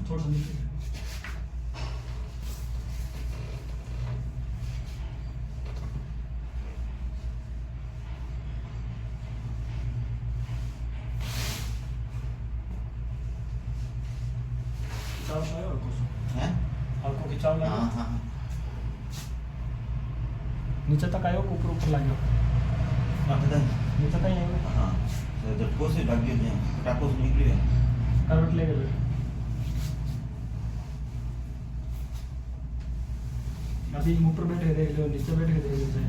थोड़ा सा नीचे खिंचाव है और कुछ हैं? आपको खिंचाव हाँ लगे हाँ नीचे तक आयो ऊपर ऊपर लाग्यो आता है। नीचे तक आयो हाँ तो झटको से लग गया है, टाको से निकली है। करवट ले गए अभी ऊपर बैठे देख लो नीचे बैठे देख लो